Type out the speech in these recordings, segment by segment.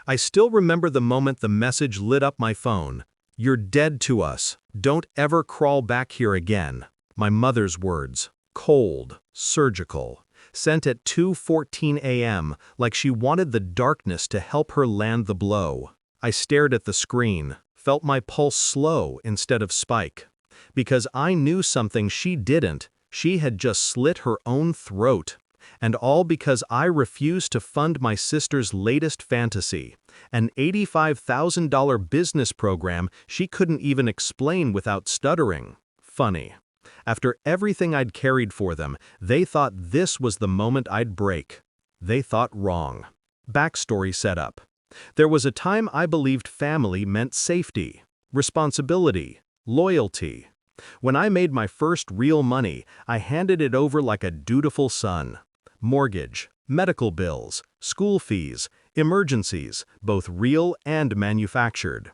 I still remember the moment the message lit up my phone. "You're dead to us. Don't ever crawl back here again." My mother's words. Cold, surgical. Sent at 2:14 a.m., like she wanted the darkness to help her land the blow. I stared at the screen, felt my pulse slow instead of spike. Because I knew something she didn't. She had just slit her own throat. And all because I refused to fund my sister's latest fantasy, an $85,000 business program she couldn't even explain without stuttering. Funny. After everything I'd carried for them, they thought this was the moment I'd break. They thought wrong. Backstory setup. There was a time I believed family meant safety, responsibility, loyalty. When I made my first real money, I handed it over like a dutiful son. Mortgage, medical bills, school fees, emergencies, both real and manufactured.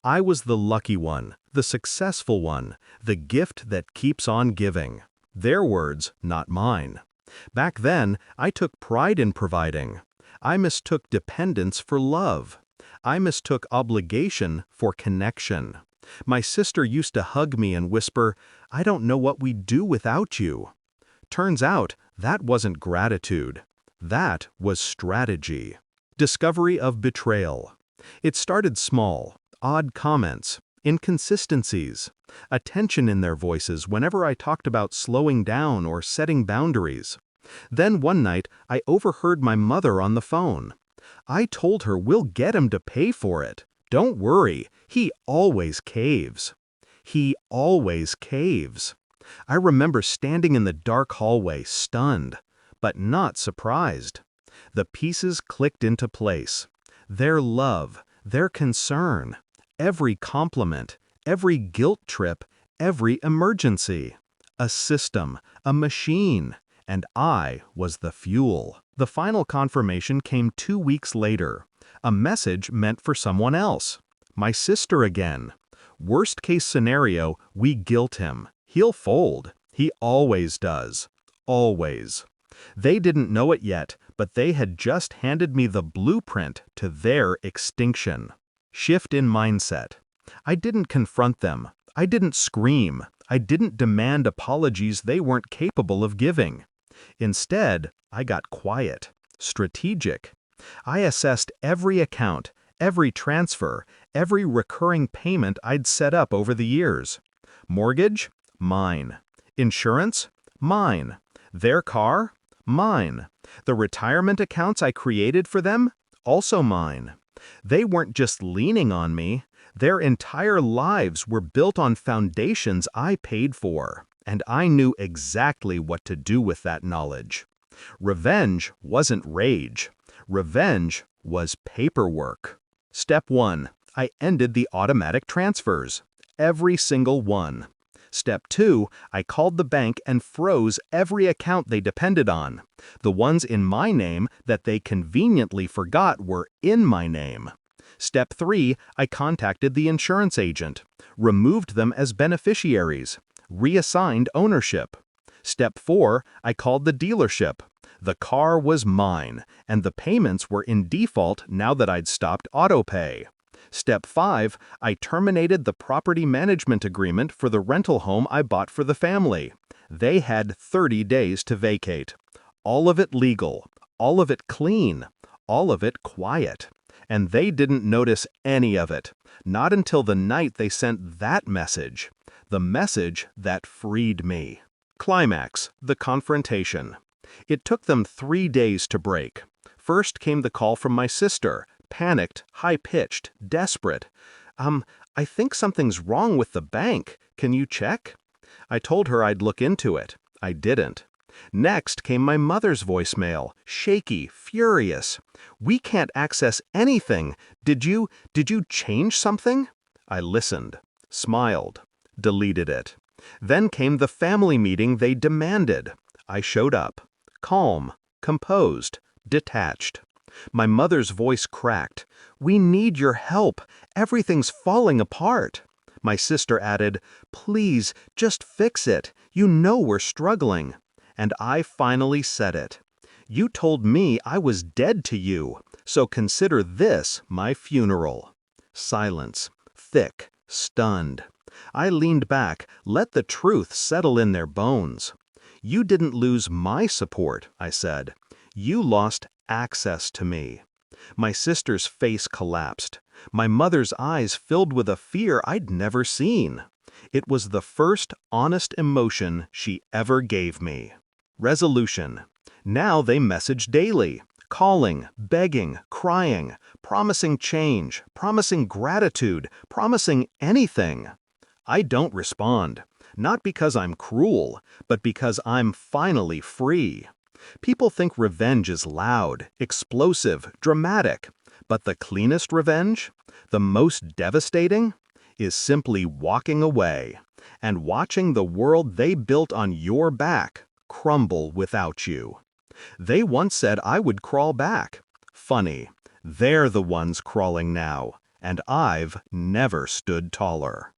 I was the lucky one, the successful one, the gift that keeps on giving. Their words, not mine. Back then, I took pride in providing. I mistook dependence for love. I mistook obligation for connection. My sister used to hug me and whisper, "I don't know what we'd do without you." Turns out, that wasn't gratitude. That was strategy. Discovery of betrayal. It started small, odd comments, inconsistencies, a tension in their voices whenever I talked about slowing down or setting boundaries. Then one night, I overheard my mother on the phone. I told her we'll get him to pay for it. Don't worry, he always caves. He always caves. I remember standing in the dark hallway, stunned, but not surprised. The pieces clicked into place. Their love, their concern, every compliment, every guilt trip, every emergency. A system, a machine, and I was the fuel. The final confirmation came 2 weeks later. A message meant for someone else. My sister again. Worst case scenario, we guilt him. He'll fold. He always does. Always. They didn't know it yet, but they had just handed me the blueprint to their extinction. Shift in mindset. I didn't confront them. I didn't scream. I didn't demand apologies they weren't capable of giving. Instead, I got quiet, strategic. I assessed every account, every transfer, every recurring payment I'd set up over the years. Mortgage? Mine. Insurance? Mine. Their car? Mine. The retirement accounts I created for them? Also mine. They weren't just leaning on me. Their entire lives were built on foundations I paid for, and I knew exactly what to do with that knowledge. Revenge wasn't rage. Revenge was paperwork. Step 1. I ended the automatic transfers. Every single one. Step 2. I called the bank and froze every account they depended on. The ones in my name that they conveniently forgot were in my name. Step 3. I contacted the insurance agent, removed them as beneficiaries, reassigned ownership. Step 4. I called the dealership. The car was mine, and the payments were in default now that I'd stopped autopay. Step 5. I terminated the property management agreement for the rental home I bought for the family. They had 30 days to vacate. All of it legal, all of it clean, all of it quiet. And they didn't notice any of it, not until the night they sent that message, the message that freed me. Climax, the confrontation. It took them 3 days to break. First came the call from my sister, panicked, high-pitched, desperate. I think something's wrong with the bank. Can you check?" I told her I'd look into it. I didn't. Next came my mother's voicemail, shaky, furious. "We can't access anything. Did you change something?" I listened, smiled, deleted it. Then came the family meeting they demanded. I showed up, calm, composed, detached. My mother's voice cracked. "We need your help. Everything's falling apart." My sister added, "Please, just fix it. You know we're struggling." And I finally said it. "You told me I was dead to you, So consider this my funeral. Silence, thick, stunned. I leaned back, let the truth settle in their bones. You didn't lose my support, I said. You lost access to me. My sister's face collapsed. My mother's eyes filled with a fear I'd never seen. It was the first honest emotion she ever gave me. Resolution. Now they message daily, calling, begging, crying, promising change, promising gratitude, promising anything. I don't respond, not because I'm cruel, but because I'm finally free. People think revenge is loud, explosive, dramatic, but the cleanest revenge, the most devastating, is simply walking away and watching the world they built on your back crumble without you. They once said I would crawl back. Funny, they're the ones crawling now, and I've never stood taller.